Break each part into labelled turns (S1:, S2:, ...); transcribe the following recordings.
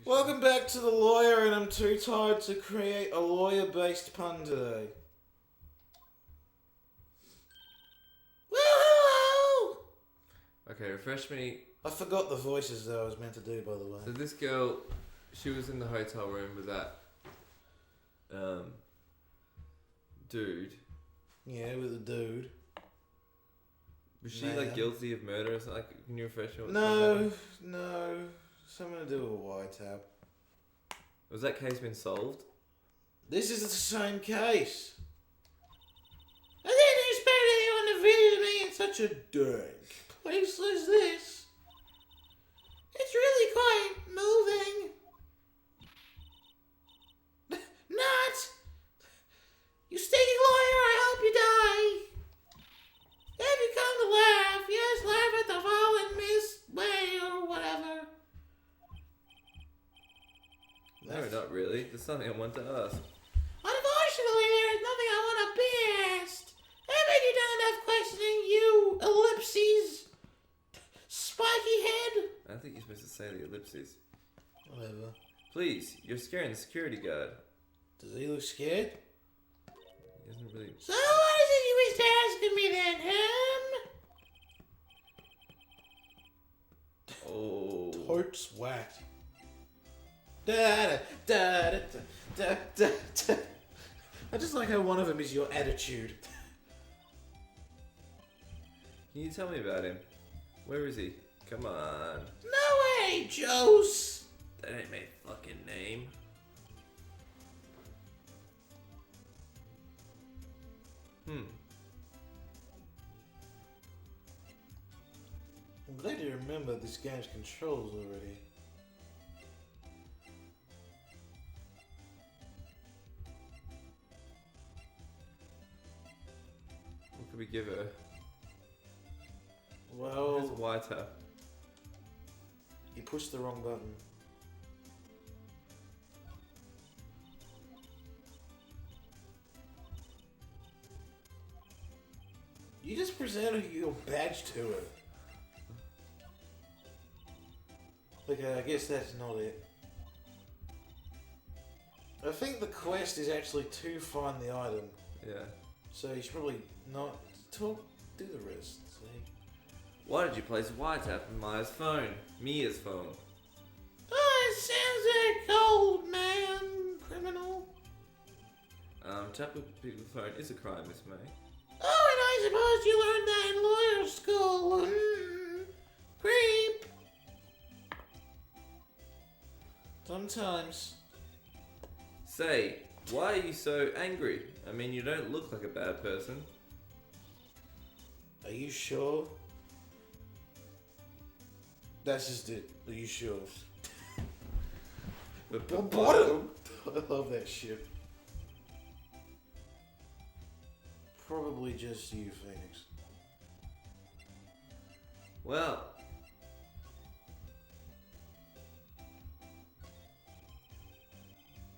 S1: Welcome back to The Lawyer, and I'm too tired to create a lawyer-based pun today. Woo-hoo-hoo!
S2: Okay, refresh me.
S1: I forgot the voices that I was meant to do, by the way.
S2: So this girl, she was in the hotel room with that dude.
S1: Yeah, with the dude.
S2: Was she
S1: Man.
S2: like guilty of murder or something? Like, can you refresh me? What
S1: No. Something to do with a wiretap.
S2: Was that case been solved?
S1: This is the same case. I didn't expect anyone to visit me in such a dank place as this. It's really quite moving. Not! You stinking lawyer, I hope you die. Have you come to laugh? Yes, laugh at the fallen Miss Way or whatever.
S2: No, not really. There's something I want to ask.
S1: Unfortunately, there is nothing I want to be asked. Haven't you done enough questioning, you ellipses? Spiky head?
S2: I think you're supposed to say the ellipses.
S1: Whatever.
S2: Please, you're scaring the security guard.
S1: Does he look scared?
S2: He isn't really.
S1: So what is it you wish to ask me then,
S2: Oh.
S1: Totes whacked. Da, da, da, da, da, da. I just like how one of them is your attitude.
S2: Can you tell me about him? Where is he? Come on.
S1: No way, Jose.
S2: That ain't my fucking name.
S1: I'm glad you remember this game's controls already.
S2: What could we give her?
S1: Well,
S2: Here's Whiter.
S1: you pushed the wrong button. You just presented your badge to her. Okay, I guess that's not it. I think the quest is actually to find the item.
S2: Yeah.
S1: So you should probably not do the rest. See?
S2: Why did you place Wiretap on Maya's phone? Mia's phone.
S1: Oh, it sounds like old man criminal.
S2: Tapping people's phone is a crime, Miss May.
S1: Oh, and I suppose you learned that in lawyer school. Creep. Sometimes.
S2: Say, why are you so angry? I mean, you don't look like a bad person.
S1: Are you sure? That's just it. Are you sure?
S2: But
S1: Bottom. I love that shit. Probably just you, Phoenix.
S2: Well,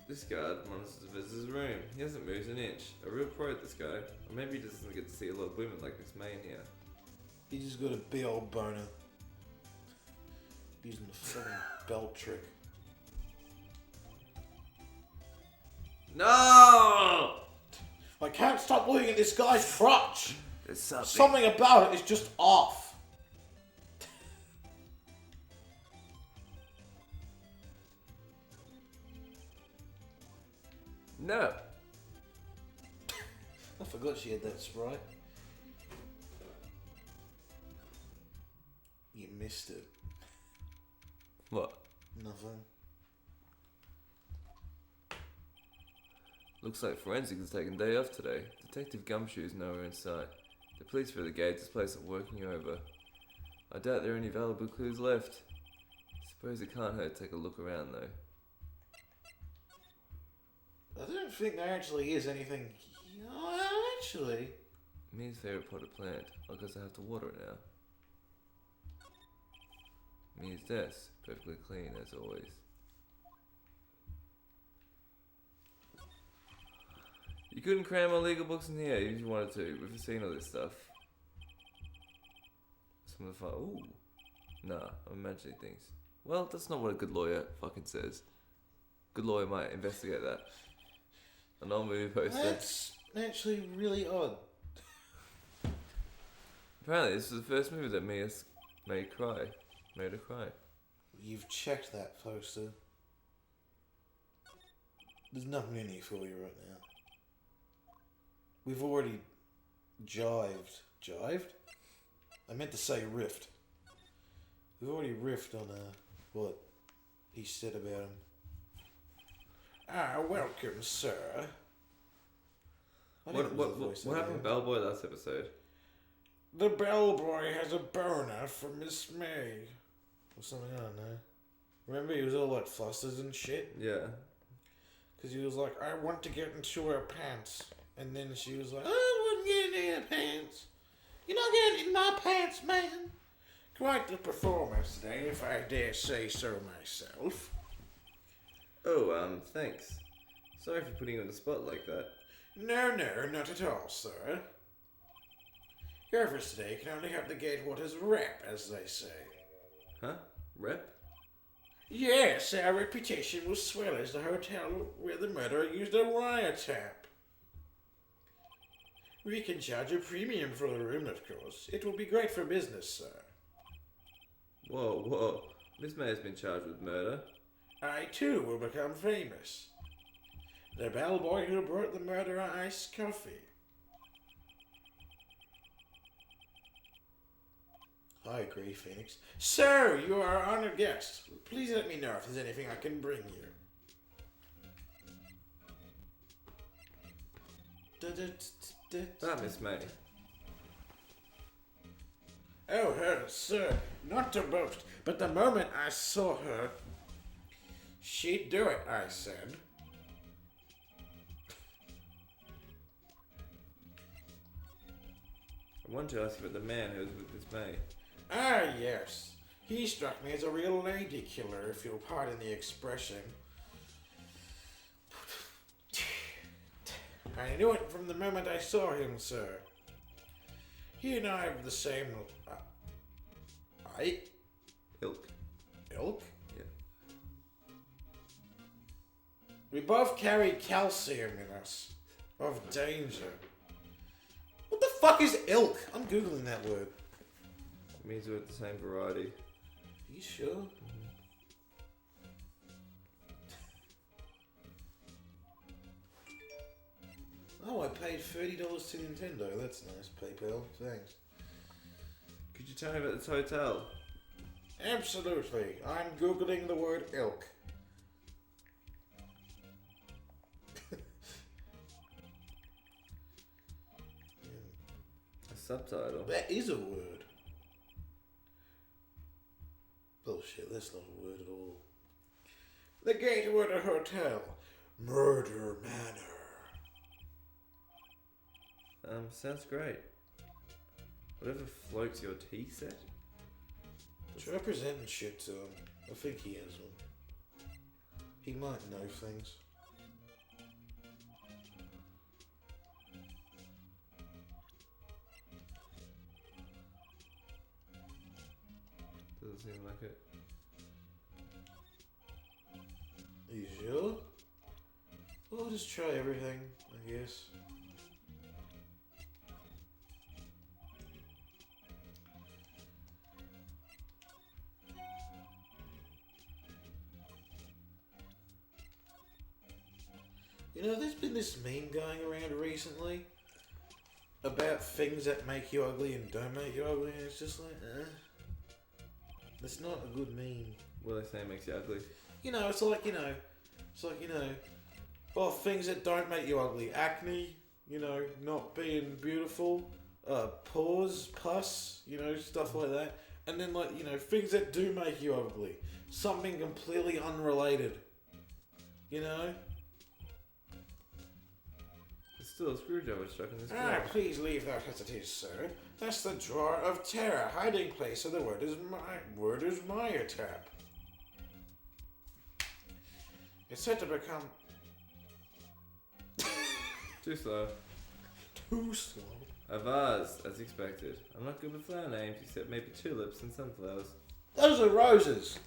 S2: this guard wants to visit his room. He hasn't moved an inch. A real pro, this guy. Or maybe he just doesn't get to see a lot of women like Miss May in here.
S1: He just got a big old boner. Using the fucking belt trick.
S2: No!
S1: I can't stop looking at this guy's crotch.
S2: There's something.
S1: Something about it is just off.
S2: No.
S1: I forgot she had that Sprite. You missed it.
S2: What?
S1: Nothing.
S2: Looks like forensics is taking a day off today. Detective Gumshoe's nowhere in sight. The police for the gate this place are working over. I doubt there are any valuable clues left. Suppose it can't hurt to take a look around though.
S1: I don't think there actually is anything. Oh, actually.
S2: Mia's favourite potted plant. I guess I have to water it now. Mia's desk, perfectly clean as always. You couldn't cram all legal books in here even if you wanted to. We've seen all this stuff. Some of the fun. Ooh. Nah, I'm imagining things. Well, that's not what a good lawyer fucking says. Good lawyer might investigate that. An old movie poster.
S1: That's actually really odd.
S2: Apparently, this was the first movie that made her cry.
S1: You've checked that poster. There's nothing in here for you right now. We've already jived. Jived? I meant to say riffed. We've already riffed on what he said about him. Welcome, sir.
S2: What happened with Bellboy last episode?
S1: The bellboy has a boner for Miss May. Or something, I don't know. Remember, he was all like flustered and shit?
S2: Yeah.
S1: Because he was like, I want to get into her pants. And then she was like, I wouldn't get into your pants. You're not getting in my pants, man. Quite the performance today, if I dare say so myself.
S2: Oh, thanks. Sorry for putting you on the spot like that.
S1: No, not at all, sir. Your efforts today can only help the Gatewaters rep, as they say.
S2: Huh? Rep?
S1: Yes, our reputation will swell as the hotel where the murderer used a wiretap. We can charge a premium for the room, of course. It will be great for business, sir.
S2: Whoa. Miss May has been charged with murder.
S1: I, too, will become famous. The bellboy who brought the murderer iced coffee. I agree, Phoenix. Sir, you are our honored guest. Please let me know if there's anything I can bring you.
S2: Miss May.
S1: Oh, her, sir. Not to boast, but the moment I saw her, she'd do it, I said.
S2: I wanted to ask you about the man who was with Miss May.
S1: Ah, yes. He struck me as a real lady killer, if you'll pardon the expression. I knew it from the moment I saw him, sir. He and I have the same...
S2: Ilk? Yeah.
S1: We both carry calcium in us. Of danger. What the fuck is ilk? I'm googling that word.
S2: It means we're the same variety.
S1: Are you sure? Oh, I paid $30 to Nintendo. That's nice, PayPal. Thanks.
S2: Could you tell me about this hotel?
S1: Absolutely. I'm googling the word ilk.
S2: A subtitle?
S1: That is a word. Bullshit, that's not a word at all. The Gatewater Hotel. Murder Manor.
S2: Sounds great. Whatever floats your tea set?
S1: Try presenting shit to him. I think he has one. He might know things.
S2: Doesn't seem like it.
S1: Are you sure? Well, I'll just try everything, I guess. You know, there's been this meme going around recently about things that make you ugly and don't make you ugly, and it's just like, that's not a good meme.
S2: What they say makes you ugly.
S1: You know, it's like, well, things that don't make you ugly. Acne, not being beautiful, pores, pus, stuff like that. And then, things that do make you ugly. Something completely unrelated.
S2: Still a screwdriver stuck in this drawer.
S1: Please leave that as it is, sir. That's the drawer of terror, hiding place of the word is wiretap. It's said to become...
S2: Too slow.
S1: Too slow?
S2: A vase, as expected. I'm not good with flower names, except maybe tulips and sunflowers.
S1: Those are roses.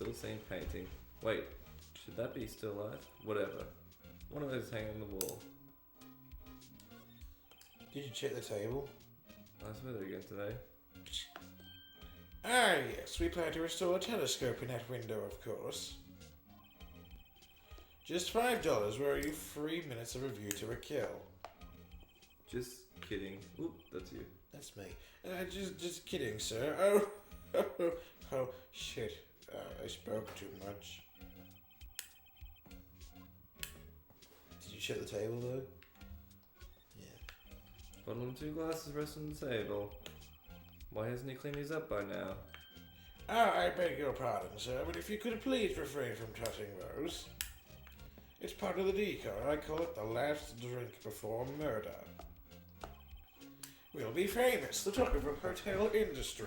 S2: still seen painting. Wait, should that be still life? Whatever. One of those hanging on the wall.
S1: Did you check the table?
S2: Nice weather again today.
S1: Ah, yes, we plan to restore a telescope in that window, of course. Just $5 where you 3 minutes of review to a kill.
S2: Just kidding. Oop, that's you.
S1: That's me. Just kidding, sir. Oh, shit. I spoke too much. Did you check the table, though? Yeah.
S2: Bottle and 2 glasses rest on the table. Why hasn't he cleaned these up by now?
S1: Ah, I beg your pardon, sir, but if you could please refrain from touching those. It's part of the decor. I call it the last drink before murder. We'll be famous, the talk of a hotel industry.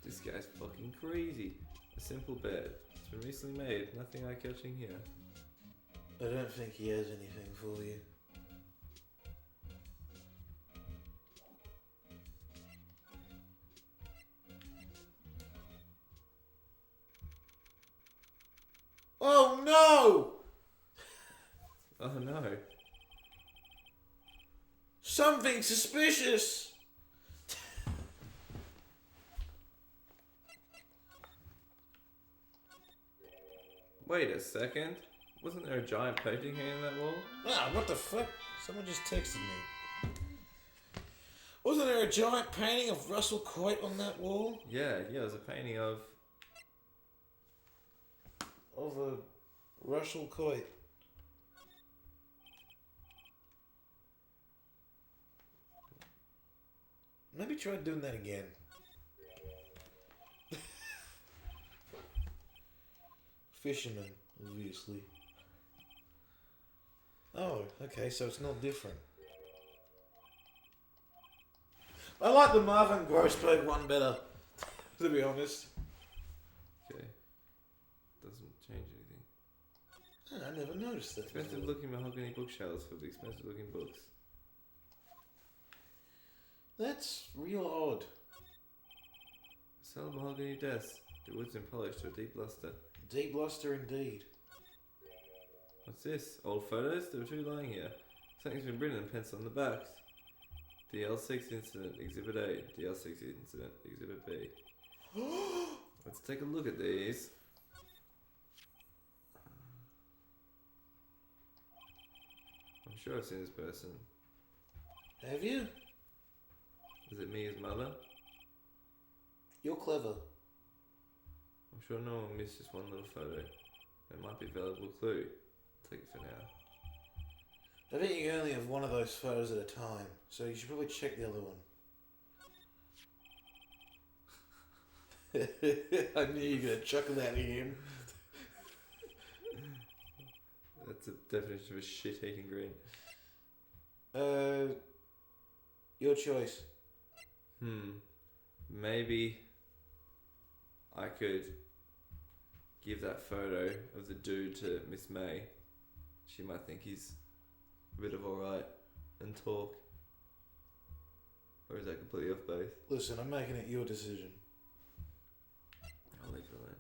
S2: This guy's fucking crazy. A simple bed. It's been recently made. Nothing eye-catching here.
S1: I don't think he has anything for you. Oh no!
S2: Oh no.
S1: Something suspicious!
S2: Wait a second. Wasn't there a giant painting hanging on that wall?
S1: Ah, what the fuck? Someone just texted me. Wasn't there a giant painting of Russell Coit on that wall?
S2: Yeah, it was a painting of...
S1: Of a Russell Coit. Maybe try doing that again. Fisherman, obviously. Oh, okay, so it's not different. I like the Marvin Grossberg one better, to be honest.
S2: Okay. Doesn't change anything.
S1: I never noticed that.
S2: Expensive looking mahogany bookshelves for the expensive looking books.
S1: That's real odd.
S2: Solid mahogany desk. The wood's been polished to a deep luster.
S1: Deep luster indeed.
S2: What's this? Old photos? There were 2 lying here. Something's been written in pencil on the backs. DL6 incident, Exhibit A. DL6 incident, Exhibit B. Let's take a look at these. I'm sure I've seen this person.
S1: Have you?
S2: Is it Mia's mother?
S1: You're clever.
S2: I'm sure no one missed just one little photo. It might be a valuable clue. Take it for now.
S1: I think you only have one of those photos at a time, so you should probably check the other one. I knew you were going to chuckle that at him.
S2: That's a definition of a shit-eating grin.
S1: Your choice.
S2: Maybe I could give that photo of the dude to Miss May. She might think he's a bit of alright and talk. Or is that completely off base?
S1: Listen, I'm making it your decision.
S2: I'll leave it alone.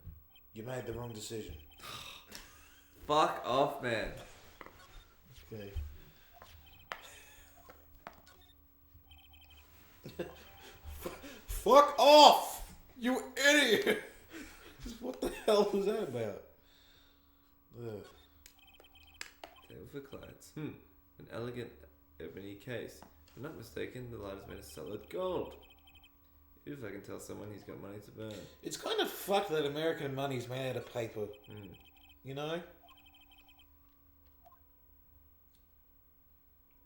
S1: You made the wrong decision.
S2: Fuck off, man.
S1: Okay. Fuck off! You idiot! What the hell was that about? Ugh.
S2: Table for clients. An elegant ebony case. If I'm not mistaken, the light is made of solid gold. If I can tell someone he's got money to burn.
S1: It's kind of fucked that American money's made out of paper. You know?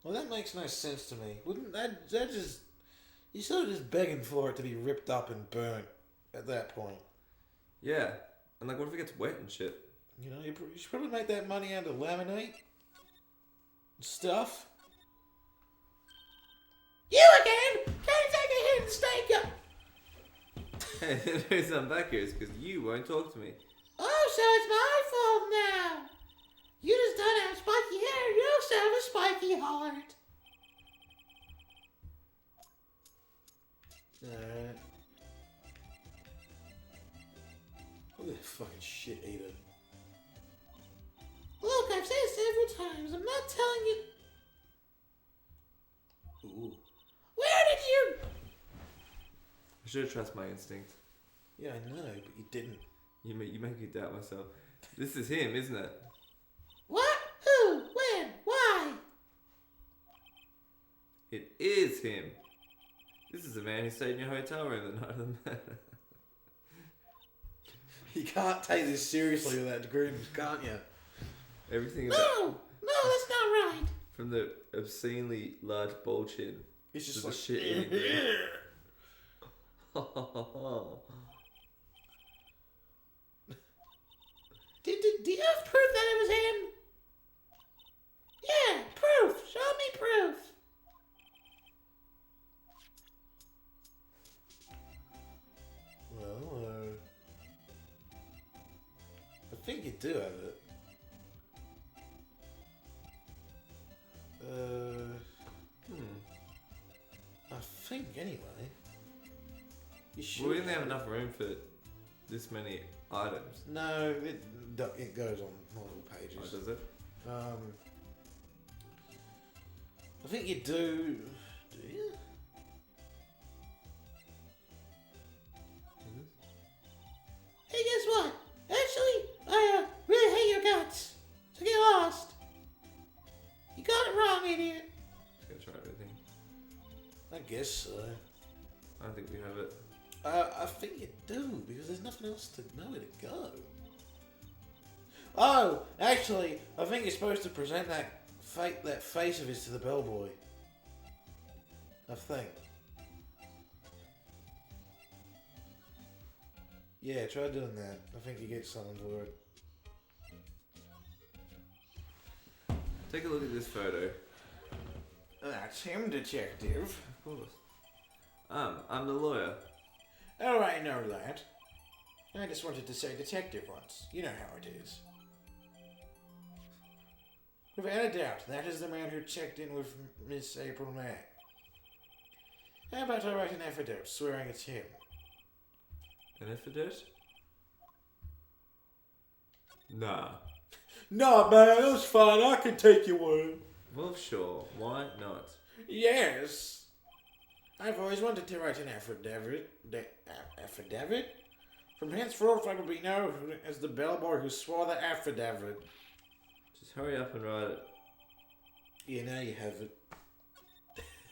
S1: Well, that makes no sense to me. Wouldn't that just... You're sort of just begging for it to be ripped up and burnt at that point.
S2: Yeah. And like, what if it gets wet and shit?
S1: You know, you should probably make that money out of laminate. Stuff. You again! Can't take a hit and stake up!
S2: Hey, the reason I'm back here is because you won't talk to me.
S1: Oh, so it's my fault now. You just don't have spiky hair. You also have a spiky heart. Alright. Fucking shit eater. Look, I've said it several times. I'm not telling you. Ooh. Where did you?
S2: I should have trusted my instinct.
S1: Yeah, I know, but you didn't.
S2: You make me doubt myself. This is him, isn't it?
S1: What? Who? When? Why?
S2: It is him. This is the man who stayed in your hotel room the night of the murder.
S1: You can't take this seriously with that grin, can't you?
S2: Everything
S1: No,
S2: about
S1: that's not right.
S2: from the obscenely large ball chin
S1: It's just
S2: to
S1: like
S2: the shit eating grin.
S1: Do you have proof that it was him? Yeah, proof. Show me proof. Well, I think you do have it. I think anyway. You should.
S2: Well, we didn't have enough room for this many items.
S1: No, it goes on multiple pages.
S2: Oh, does it?
S1: I think you do. Do you? Hey, guess what? Actually, I really hate your guts. So get lost. You got it wrong, idiot.
S2: Just gonna try everything.
S1: I guess so.
S2: I don't think we have it.
S1: I think you do, because there's nothing else to know where to go. Oh, actually, I think you're supposed to present that face of his to the bellboy. I think. Yeah, try doing that. I think you get something for it.
S2: Take a look at this photo.
S1: That's him, detective.
S2: Of course. I'm the lawyer.
S1: Oh, I know that. I just wanted to say detective once. You know how it is. Without a doubt, that is the man who checked in with Miss April May. How about I write an affidavit swearing it's him?
S2: An affidavit? Nah.
S1: Nah, man, that's fine. I can take your word.
S2: Well, sure. Why not?
S1: Yes. I've always wanted to write an affidavit. Affidavit? From henceforth, I will be known as the bellboy who swore the affidavit.
S2: Just hurry up and write it.
S1: Yeah, now you have it.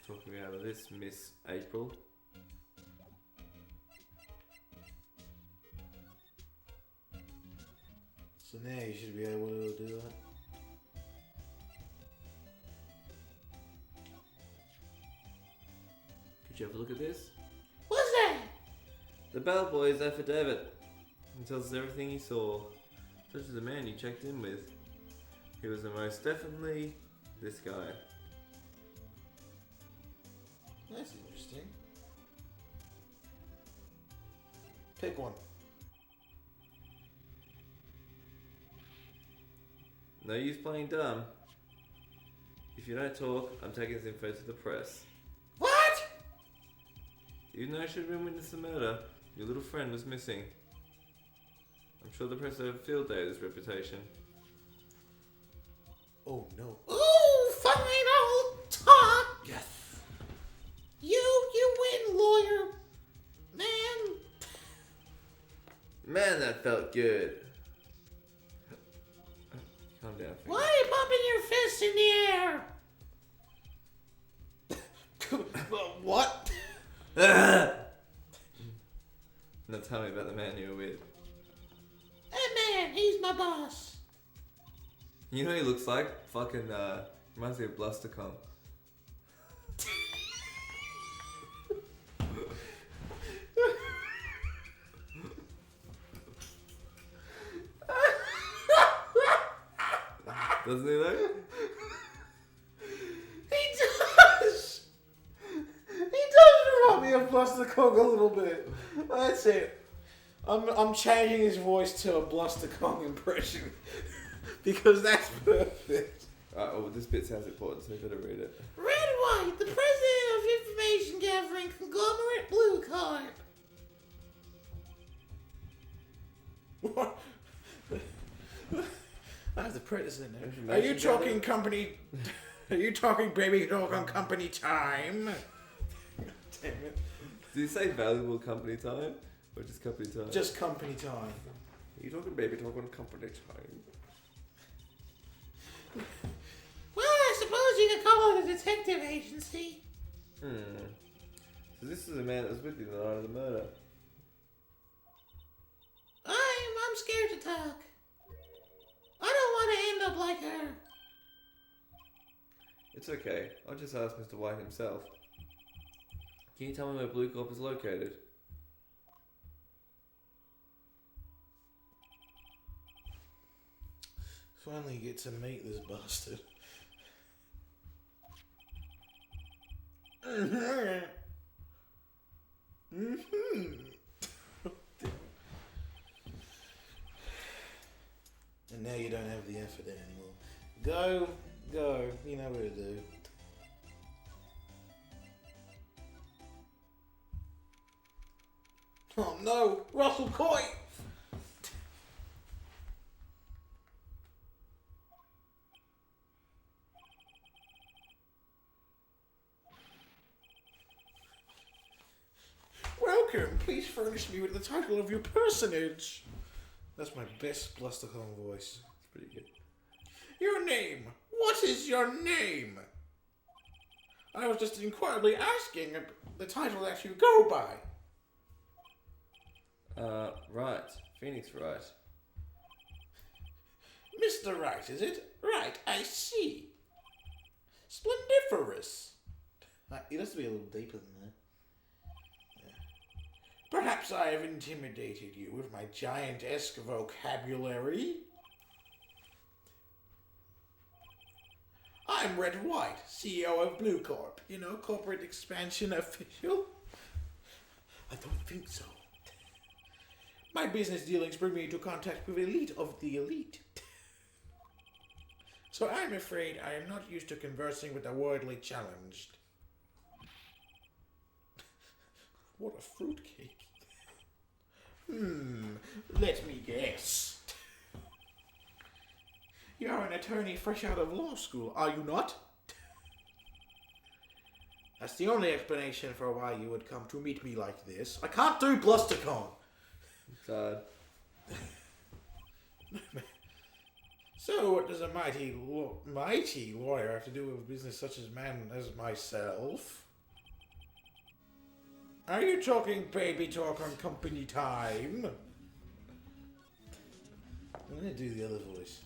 S2: Talking me out of this, Miss April.
S1: So now you should be able to do that.
S2: Could you have a look at this?
S1: What's that?
S2: The bellboy's affidavit. He tells us everything he saw. Such as the man you checked in with. He was the most definitely this guy.
S1: That's interesting. Pick one.
S2: No use playing dumb. If you don't talk, I'm taking this info to the press.
S1: What?
S2: Even though I should have been witness to the murder, your little friend was missing. I'm sure the press will have a field day with his reputation.
S1: Oh no. Ooh, final talk!
S2: Yes!
S1: You win, lawyer. Man.
S2: Man, that felt good. Calm down.
S1: Why are you pumping your fists in the air? What?
S2: Now tell me about the man you were with.
S1: That man, he's my boss.
S2: You know what he looks like? Fucking, reminds me of Blustercon. Doesn't he though?
S1: He does! He does remind me of Blustercong a little bit. That's it. I'm changing his voice to a Blustercong impression. Because that's perfect.
S2: Oh, this bit sounds important, so you better read it.
S1: Red White, the president of information gathering conglomerate Blue Carp. What? I have the predators in there.
S2: Information
S1: Are you talking
S2: gathering?
S1: company? Are you talking baby talk on company time? Damn it.
S2: Did you say valuable company time? Or just company time?
S1: Just company time.
S2: Are you talking baby talk on company time?
S1: Well, I suppose you could call it a detective agency.
S2: So this is the man that was with you the night of the murder.
S1: I'm scared to talk. I don't want to end up like her.
S2: It's okay. I'll just ask Mr. White himself. Can you tell me where Blue Corp is located?
S1: Finally get to meet this bastard. And now you don't have the effort anymore. Go. You know what to do. Oh no, Russell Coy! Welcome, please furnish me with the title of your personage. That's my best Blustercon voice.
S2: It's pretty good.
S1: Your name. What is your name? I was just inquiringly asking the title that you go by.
S2: Wright. Phoenix Wright.
S1: Mr. Wright, is it? Right, I see. Splendiferous. It has to be a little deeper than that. Perhaps I have intimidated you with my giant-esque vocabulary. I'm Red White, CEO of Blue Corp. You know, corporate expansion official? I don't think so. My business dealings bring me into contact with elite of the elite. So I'm afraid I am not used to conversing with the worldly challenged. What a fruitcake. Let me guess. You're an attorney fresh out of law school, are you not? That's the only explanation for why you would come to meet me like this. I can't do Blustercon.
S2: Sad.
S1: So what does a mighty lawyer have to do with business such as man as myself? Are you talking baby talk on company time? I'm gonna do the other voice.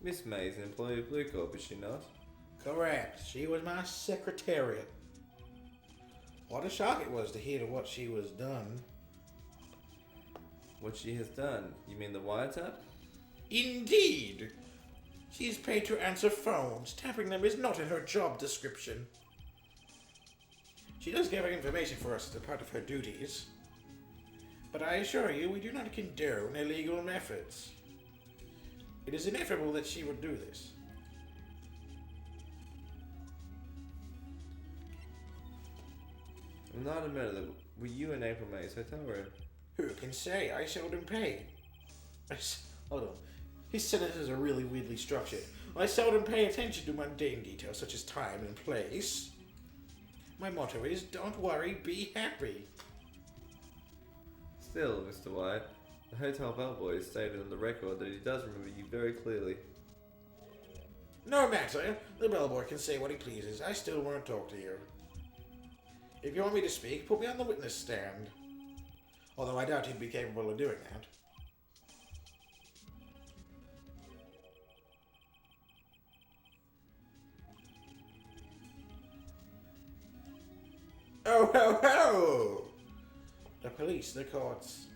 S2: Miss May's an employee of Blue Corp, is she not?
S1: Correct. She was my secretariat. What a shock it was to hear what she was done.
S2: What she has done? You mean the wiretap?
S1: Indeed. She is paid to answer phones. Tapping them is not in her job description. She does gather information for us as a part of her duties. But I assure you, we do not condone illegal methods. It is inevitable that she would do this.
S2: On the night of murder, were you in April May's hotel room?
S1: Who can say? I seldom pay. Hold on. His sentences are really weirdly structured. I seldom pay attention to mundane details such as time and place. My motto is, don't worry, be happy.
S2: Still, Mr. White, the hotel bellboy stated on the record that he does remember you very clearly.
S1: No matter. The bellboy can say what he pleases. I still won't talk to you. If you want me to speak, put me on the witness stand. Although I doubt he'd be capable of doing that. Oh ho ho! The police, the courts.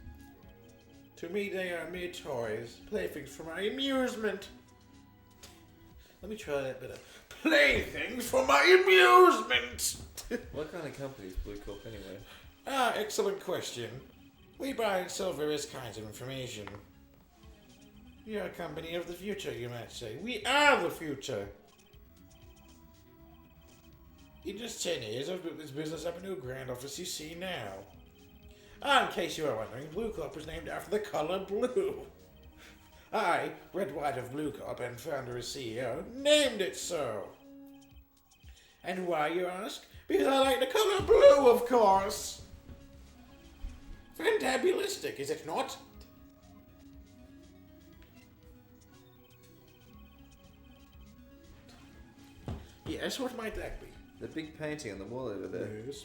S1: To me they are mere toys, playthings for my amusement. Let me try that better. Playthings for my amusement!
S2: What kind of company is Blue Corp anyway?
S1: Ah, excellent question. We buy and sell various kinds of information. We are a company of the future, you might say. We are the future! In just 10 years, I've built this business up into a grand office you see now. In case you are wondering, Blue Corp was named after the color blue. I, Red White of Blue Corp and founder and CEO, named it so. And why, you ask? Because I like the color blue, of course. Fantabulistic, is it not? Yes, what might that be?
S2: The big painting on the wall over there.
S1: Yes,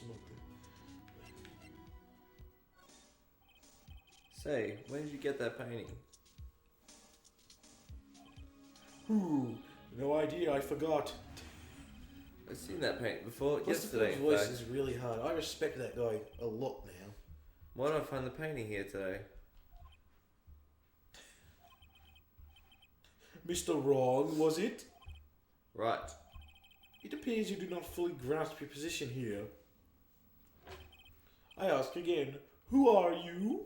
S2: Say, when did you get that painting?
S1: Ooh, no idea, I forgot.
S2: I've seen that painting before,
S1: Christopher's
S2: yesterday in
S1: voice
S2: fact.
S1: is really hard. I respect that guy a lot now.
S2: Why did I find the painting here today?
S1: Mr. Wrong, was it?
S2: Right.
S1: It appears you do not fully grasp your position here. I ask again, who are you?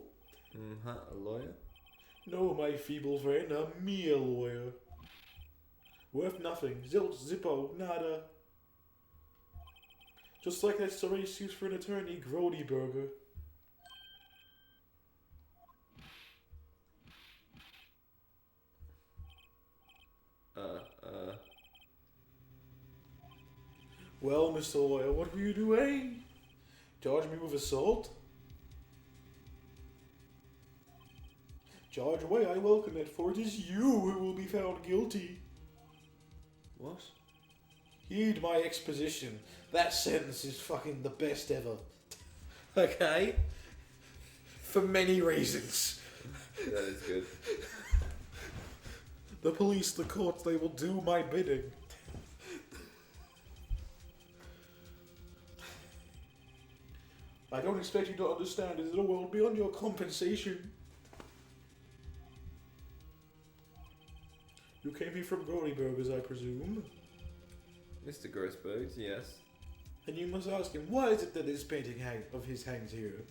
S2: A lawyer?
S1: No, my feeble friend, a mere lawyer. Worth nothing, zilch, zippo, nada. Just like that sorry excuse for an attorney, Grody Burger. Well, Mr. Lawyer, what were you doing? Charge me with assault? Charge away, I welcome it, for it is you who will be found guilty.
S2: What?
S1: Heed my exposition. That sentence is fucking the best ever. Okay? For many reasons.
S2: That is good.
S1: The police, the courts, they will do my bidding. I don't expect you to understand. Is it a world beyond your compensation? You came here from Gory Burgers, I presume?
S2: Mr. Grossbergs, yes.
S1: And you must ask him, why is it that this painting of his hangs here?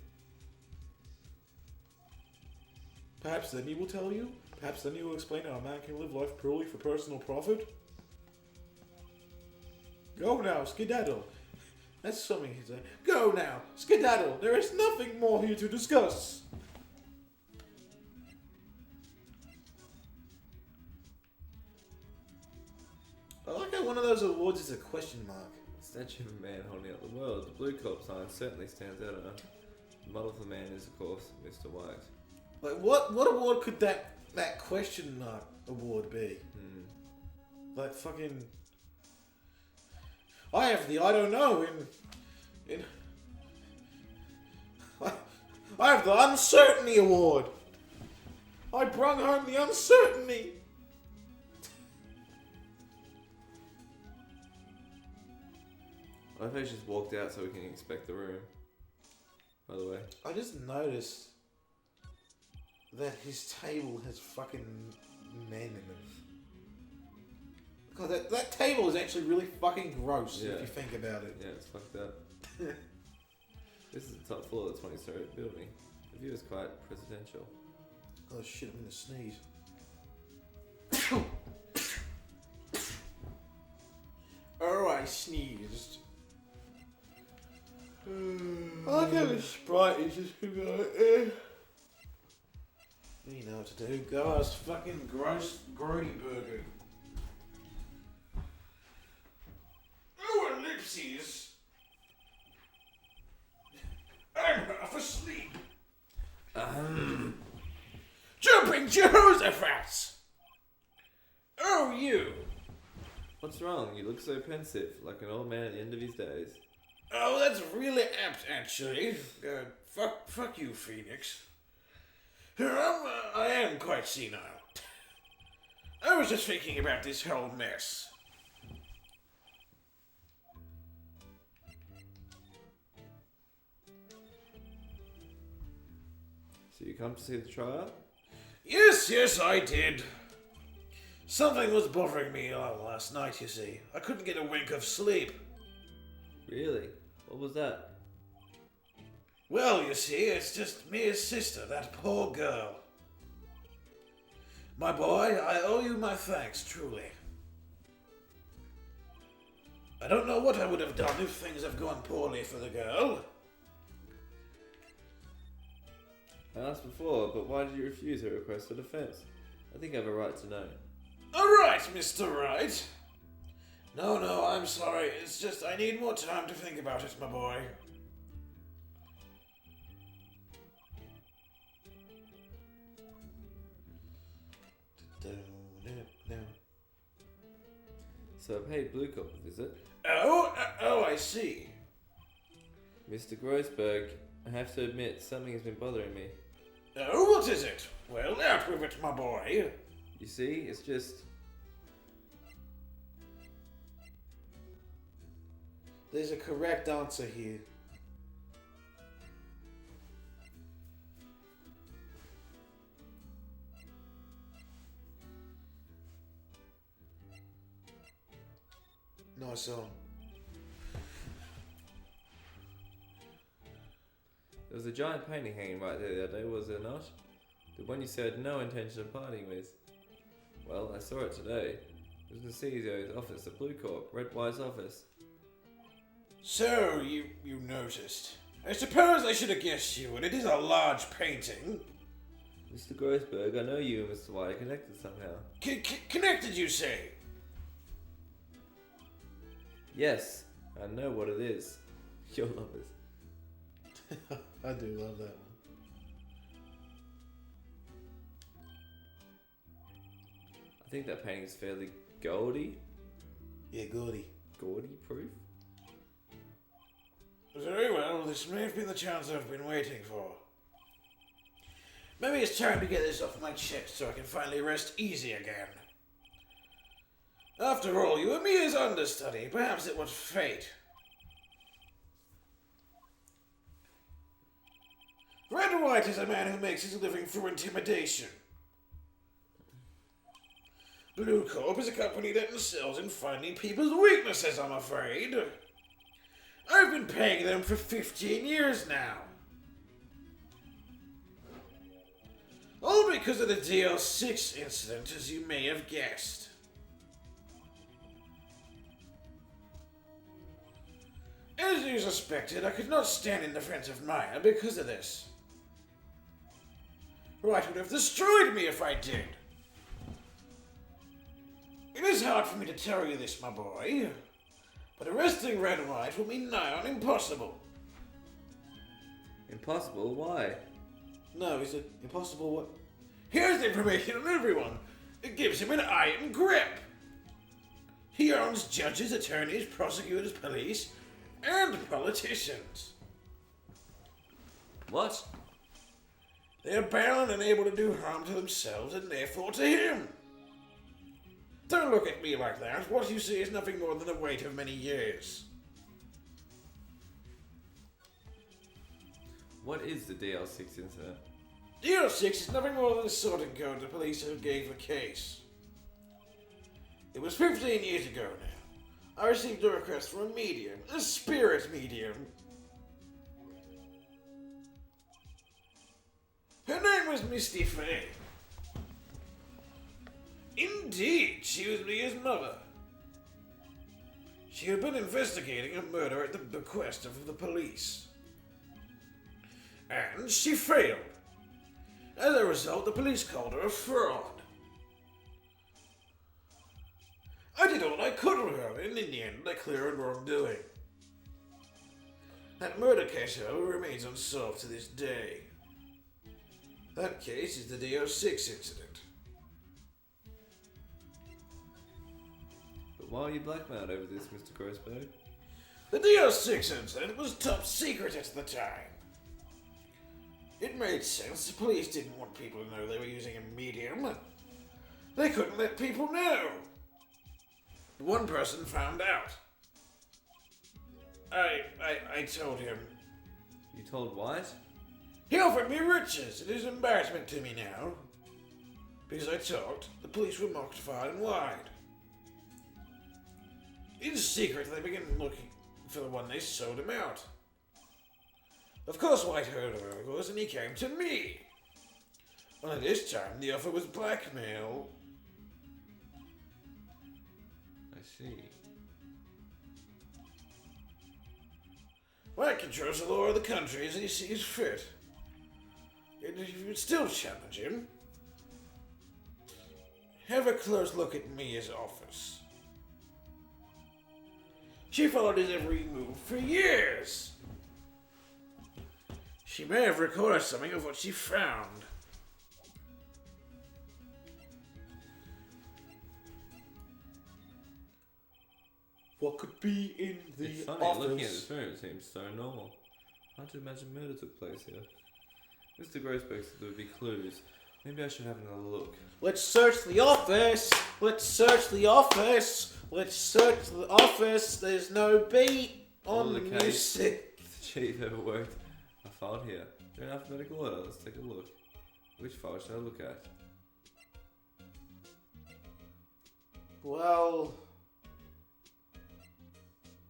S1: Perhaps then he will tell you? Perhaps then he will explain how a man can live life purely for personal profit? Go now, skedaddle. That's something he said. Go now, skedaddle. There is nothing more here to discuss. I like how one of those awards is a question mark.
S2: Statue of a man holding up the world. The blue corp sign certainly stands out. The model for the man is, of course, Mr. White.
S1: Like, what award could that question mark award be? Like, fucking... I have the I don't know in I have the uncertainty award. I brung home the uncertainty.
S2: I think he's just walked out so we can inspect the room. By the way.
S1: I just noticed that his table has fucking men in it. God, that table is actually really fucking gross if you think about it.
S2: Yeah, it's fucked up. This is the top floor of the 20-story building. The view is quite presidential.
S1: Oh shit, I'm gonna sneeze. Oh, I sneezed. I like how the Sprite is just gonna go You know what to do. Go ask fucking gross Grody Burger. Oh, ellipses! I'm half asleep. Jumping Jehoshaphat! Oh, you!
S2: What's wrong? You look so pensive, like an old man at the end of his days.
S1: Oh, that's really apt, actually. Fuck you, Phoenix. I am quite senile. I was just thinking about this whole mess.
S2: So you come to see the trial?
S1: Yes, I did. Something was bothering me last night, you see. I couldn't get a wink of sleep.
S2: Really? What was that?
S1: Well, you see, it's just Mia's sister, that poor girl. My boy, I owe you my thanks, truly. I don't know what I would have done if things have gone poorly for the girl.
S2: I asked before, but why did you refuse her request for defense? I think I have a right to know.
S1: Alright, Mr. Wright. No, I'm sorry. It's just I need more time to think about it, my boy.
S2: So I paid Blue Cop a visit.
S1: Oh, I see.
S2: Mr. Grossberg, I have to admit, something has been bothering me.
S1: Oh, what is it? Well, out with it, my boy.
S2: You see, it's just...
S1: There's a correct answer here. Nice on.
S2: There was a giant painting hanging right there the other day, was there not? The one you said no intention of parting with. Well, I saw it today. It was in the CEO's office at Blue Corp, Red White's office.
S1: So, you noticed. I suppose I should have guessed you, and it is a large painting.
S2: Mr. Grossberg, I know you and Mr. White are connected somehow.
S1: Connected, you say?
S2: Yes, I know what it is. You'll love this.
S1: I do love that one.
S2: I think that painting is fairly gaudy.
S1: Yeah, gaudy.
S2: Gaudy proof?
S1: Very well, this may have been the chance I've been waiting for. Maybe it's time to get this off my chest so I can finally rest easy again. After all, you and me as understudy. Perhaps it was fate. Red White is a man who makes his living through intimidation. Blue Corp is a company that excels in finding people's weaknesses, I'm afraid. I've been paying them for 15 years now. All because of the DL6 incident, as you may have guessed. As you suspected, I could not stand in defense of Maya because of this. Wright would have destroyed me if I did. It is hard for me to tell you this, my boy, but arresting Red Wright will be nigh on impossible.
S2: Impossible? Why?
S1: No, is it impossible what? Here's information on everyone. It gives him an iron grip. He owns judges, attorneys, prosecutors, police, and politicians.
S2: What?
S1: They are bound and able to do harm to themselves and therefore to him. Don't look at me like that. What you see is nothing more than the weight of many years.
S2: What is the DL6 incident?
S1: DL6 is nothing more than the sorting code the police who gave the case. It was 15 years ago now. I received a request from a medium, a spirit medium. Her name was Misty Faye. Indeed, she was Leah's mother. She had been investigating a murder at the bequest of the police. And she failed. As a result, the police called her a fraud. I did all I could with her, and in the end, I cleared wrongdoing. That murder case, however, remains unsolved to this day. That case is the DO6 incident.
S2: But why are you blackmailed over this, Mr. Grossberg?
S1: The DO6 incident was top secret at the time. It made sense. The police didn't want people to know they were using a medium. They couldn't let people know. One person found out. I told him.
S2: You told White?
S1: He offered me riches. It is an embarrassment to me now. Because I talked, the police were mocked far and wide. In secret, they began looking for the one they sold him out. Of course, White heard of it, of course, and he came to me. Only this time, the offer was blackmail.
S2: I see.
S1: White controls the law of the country as he sees fit. And if you would still challenge him, have a close look at Mia's office. She followed his every move for years. She may have recorded something of what she found. What could be in the
S2: It's funny,
S1: office?
S2: looking at this room, it seems so normal. Hard to imagine murder took place here. Mr. Grossberg said there would be clues. Maybe I should have another look.
S1: Let's search the office. Let's search the office. Let's search the office. There's no beat on the music.
S2: If the chief ever worked a file here. They're in alphabetical order. Let's take a look. Which file should I look at?
S1: Well,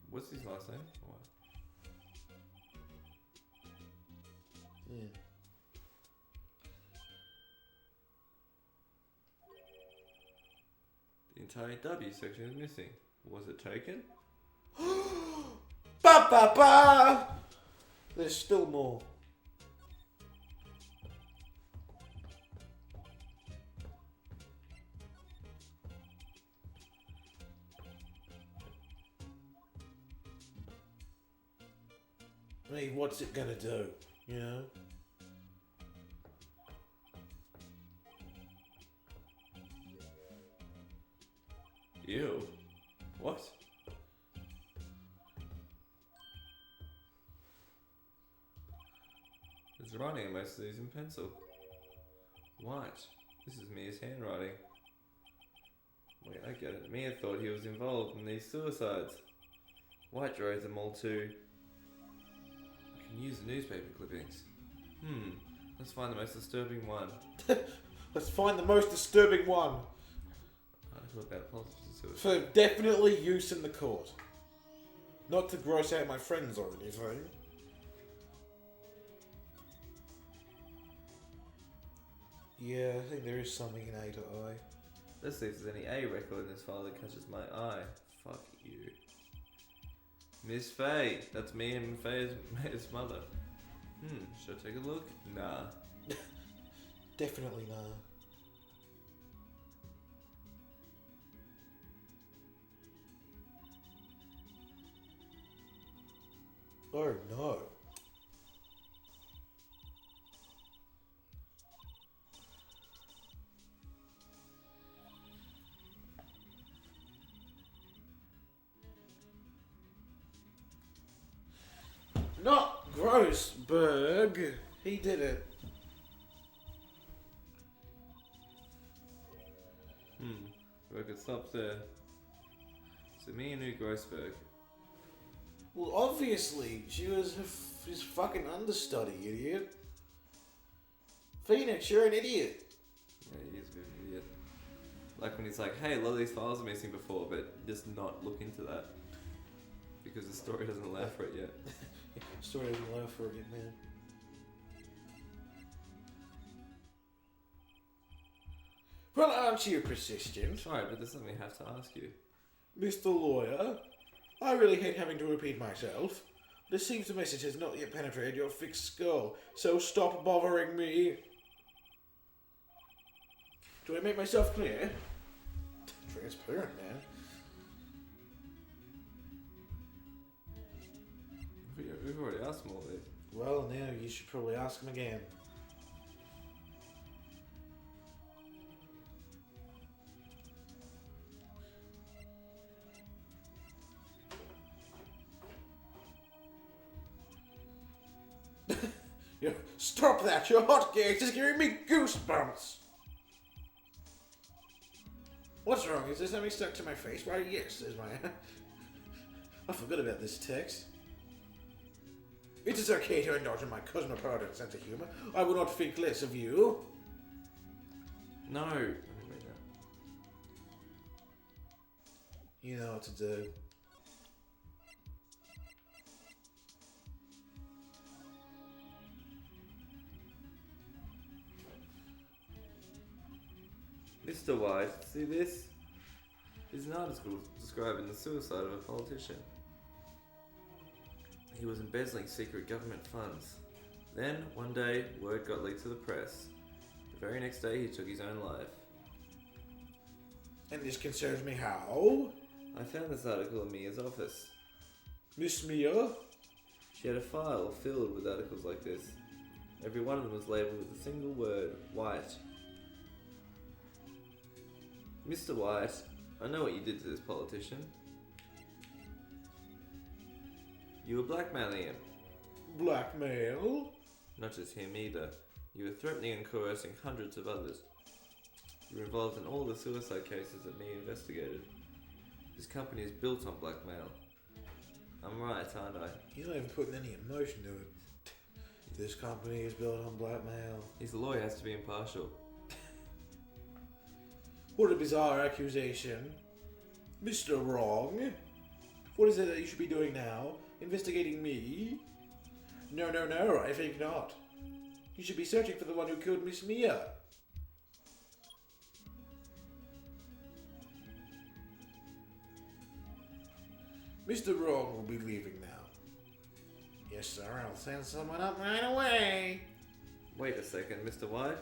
S2: What's his last name? What?
S1: yeah.
S2: The entire W section is missing. Was it taken?
S1: Ba ba ba. There's still more. I mean, what's it gonna do? You know?
S2: Ew. What? There's writing in most of these in pencil. White. This is Mia's handwriting. Wait, I get it. Mia thought he was involved in these suicides. White drove them all too. I can use the newspaper clippings. Let's find the most disturbing one.
S1: Let's find the most disturbing one.
S2: Article about politics suicide.
S1: For definitely use in the court. Not to gross out my friends or anything. Yeah, I think there is something in A to I.
S2: Let's see if there's any A record in this file that catches my eye. Fuck you. Miss Faye. That's me and Faye's mother. Should I take a look? Nah.
S1: Definitely nah. Oh no. Not Grossberg. He did it.
S2: Record stops there. So me and new Grossberg.
S1: Well, obviously, she was his fucking understudy, idiot. Phoenix, you're an idiot.
S2: Yeah, he is a bit of an idiot. Like when he's like, hey, a lot of these files are missing before, but just not look into that. Because the story doesn't allow for it yet.
S1: Story doesn't allow for it, man. Well, aren't you persistent?
S2: Sorry, but there's something I have to ask you.
S1: Mr. Lawyer, I really hate having to repeat myself. But it seems the message has not yet penetrated your thick skull, so stop bothering me. Do I make myself clear? Transparent, man.
S2: We've already asked him all this.
S1: Well, now you should probably ask him again. Stop that! Your hot gaze is giving me goosebumps! What's wrong? Is there something stuck to my face? Why, yes, there's my... I forgot about this text. It is okay to indulge in my cosmopolitan sense of humor. I will not think less of you.
S2: No! I didn't mean that.
S1: You know what to do.
S2: Mr. White, see this? It's an article describing the suicide of a politician. He was embezzling secret government funds. Then, one day, word got leaked to the press. The very next day, he took his own life.
S1: And this concerns me how?
S2: I found this article in Mia's office.
S1: Miss Mia?
S2: She had a file filled with articles like this. Every one of them was labelled with a single word, White. Mr. White, I know what you did to this politician. You were blackmailing him.
S1: Blackmail?
S2: Not just him either. You were threatening and coercing hundreds of others. You were involved in all the suicide cases that Mia investigated. This company is built on blackmail. I'm right, aren't I?
S1: He's not even putting any emotion to it. This company is built on blackmail.
S2: His lawyer has to be impartial.
S1: What a bizarre accusation. Mr. Wrong? What is it that you should be doing now? Investigating me? No, I think not. You should be searching for the one who killed Miss Mia. Mr. Wrong will be leaving now. Yes, sir, I'll send someone up right away.
S2: Wait a second, Mr. White.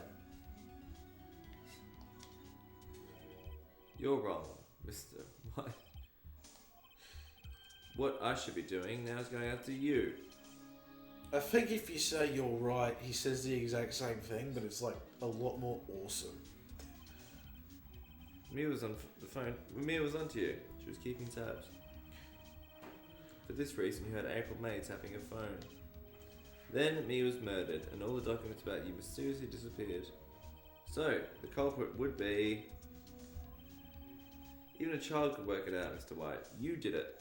S2: You're wrong, Mr. White. What I should be doing now is going after you.
S1: I think if you say you're right, he says the exact same thing, but it's like a lot more awesome.
S2: Mia was on the phone. Mia was onto you. She was keeping tabs. For this reason, you had April May tapping her phone. Then Mia was murdered, and all the documents about you mysteriously disappeared. So, the culprit would be... Even a child could work it out, Mr. White. You did it.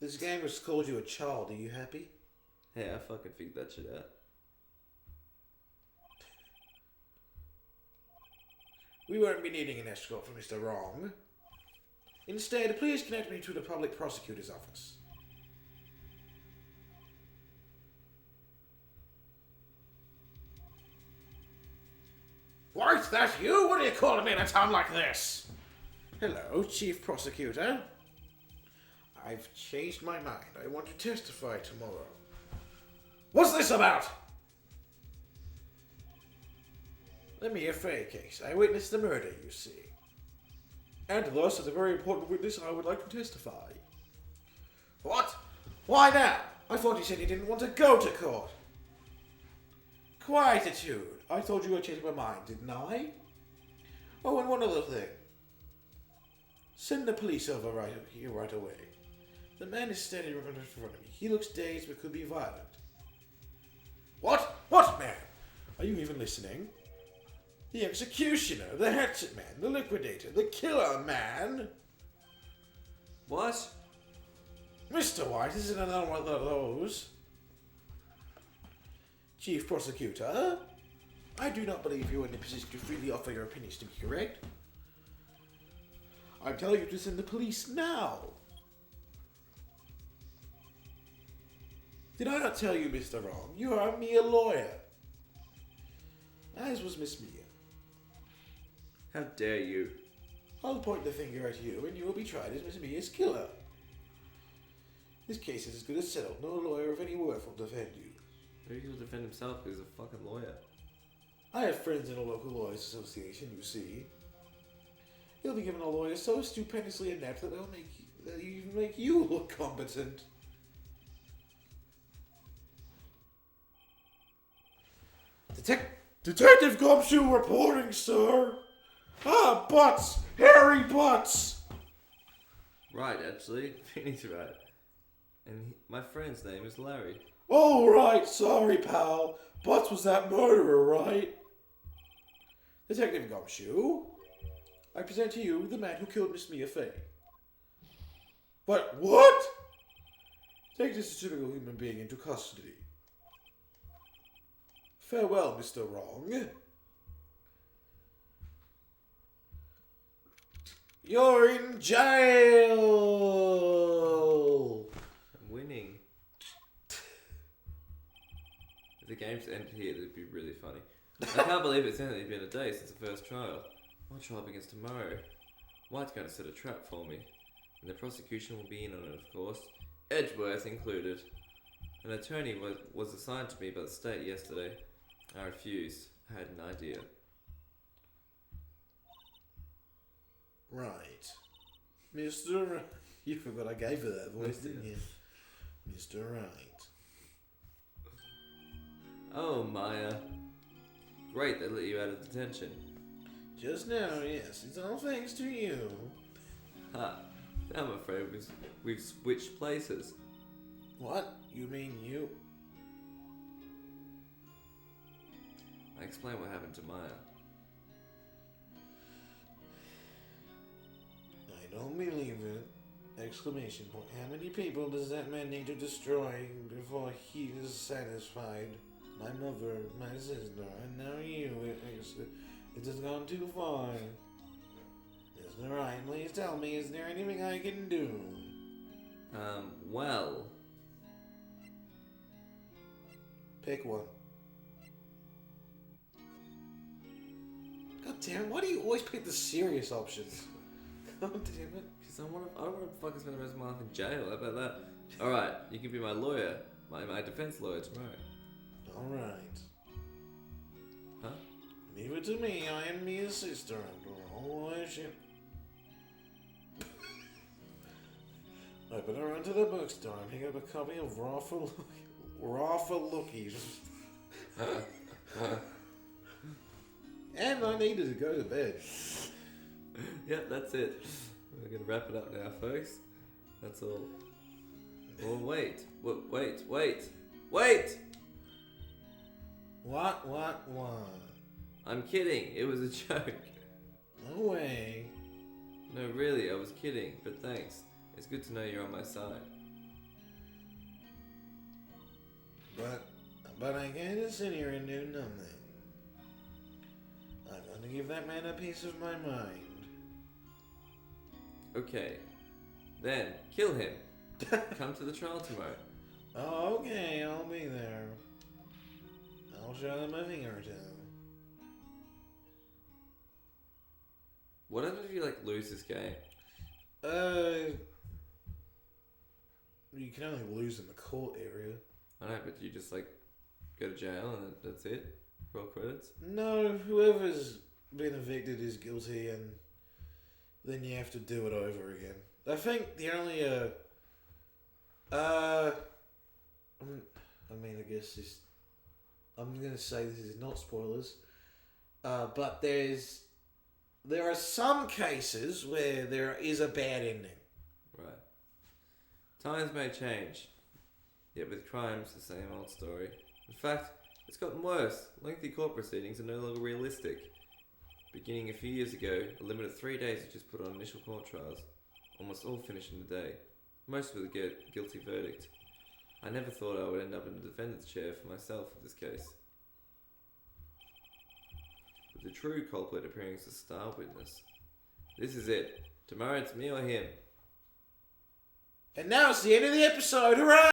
S1: This game has called you a child. Are you happy?
S2: Hey, I fucking figured that shit out.
S1: We won't be needing an escort for Mr. Wrong. Instead, please connect me to the public prosecutor's office. Wright, that you? What are you calling me in a town like this? Hello, Chief Prosecutor. I've changed my mind. I want to testify tomorrow. What's this about? Let me FA case. I witnessed the murder, you see. And thus, as a very important witness, I would like to testify. What? Why now? I thought you said you didn't want to go to court. Quietude. I told you I changed my mind, didn't I? Oh, and one other thing. Send the police over here right away. The man is standing right in front of me. He looks dazed but could be violent. What? What man? Are you even listening? The executioner, the hatchet man, the liquidator, the killer man.
S2: What?
S1: Mr. White isn't another one of those. Chief Prosecutor, I do not believe you are in a position to freely offer your opinions to me, correct? I tell you to send the police now. Did I not tell you, Mr. Wrong? You are a mere lawyer. As was Miss Mia.
S2: How dare you?
S1: I'll point the finger at you and you will be tried as Miss Mia's killer. This case is as good as settled. No lawyer of any worth will defend you.
S2: Maybe he'll defend himself because he's a fucking lawyer.
S1: I have friends in a local lawyers association, you see. He'll be given a lawyer so stupendously inept that they'll even make you look competent. Detective Gumshoe reporting, sir. Ah, butts! Hairy butts!
S2: Right, actually. Vinny's right. And my friend's name is Larry.
S1: Oh, right. Sorry, pal. Butts was that murderer, right? Detective Gumshoe, I present to you the man who killed Miss Mia Fey. But what? Take this typical human being into custody. Farewell, Mr. Wrong. You're in jail!
S2: I'm winning. If the game's ended here, it'd be really funny. I can't believe it's only been a day since the first trial. My trial begins tomorrow. White's going to set a trap for me. And the prosecution will be in on it, of course. Edgeworth included. An attorney was assigned to me by the state yesterday. I refused. I had an idea.
S1: Right. Mr. You forgot I gave her that voice, didn't you? Mr. Wright.
S2: Oh, Maya. Great, they let you out of detention.
S1: Just now, yes. It's all thanks to you.
S2: Ha. I'm afraid we've switched places.
S1: What? You mean you?
S2: I explained what happened to Maya.
S1: I don't believe it. Exclamation point. How many people does that man need to destroy before he is satisfied? My mother, my sister, and now you. It has gone too far. Mr. Wright, please tell me, is there anything I can do?
S2: Well...
S1: Pick one. God damn, why do you always pick the serious options? God damn it.
S2: Because I don't want to fucking spend the rest of my life in jail. How about that? Alright, you can be my lawyer. My defense lawyer tomorrow.
S1: Alright.
S2: Huh?
S1: Leave it to me, I am Mia's sister after all. I better run to the bookstore and pick up a copy of Raw for Lookies. And I needed to go to bed.
S2: Yep, that's it. We're going to wrap it up now, folks. That's all. Oh, wait. Wait.
S1: What?
S2: I'm kidding. It was a joke.
S1: No way.
S2: No, really, I was kidding. But thanks. It's good to know you're on my side.
S1: But I can't just sit here and do nothing. I'm going to give that man a piece of my mind.
S2: Okay. Then, kill him. Come to the trial tomorrow.
S1: Oh, okay, I'll be there. I'll show them a thing or two.
S2: What happens if you, lose this game?
S1: You can only lose in the court area.
S2: I know, but you just, go to jail and that's it? Roll credits?
S1: No, whoever's been evicted is guilty, and then you have to do it over again. I think the only, I guess this, I'm going to say this is not spoilers, but there are some cases where there is a bad ending.
S2: Right. Times may change, yet with crimes, the same old story. In fact, it's gotten worse. Lengthy court proceedings are no longer realistic. Beginning a few years ago, a limit of 3 days was just put on initial court trials, almost all finished in a day, most with a guilty verdict. I never thought I would end up in the defendant's chair for myself in this case. With the true culprit appearing as a star witness. This is it. Tomorrow it's me or him.
S1: And now it's the end of the episode. Hooray!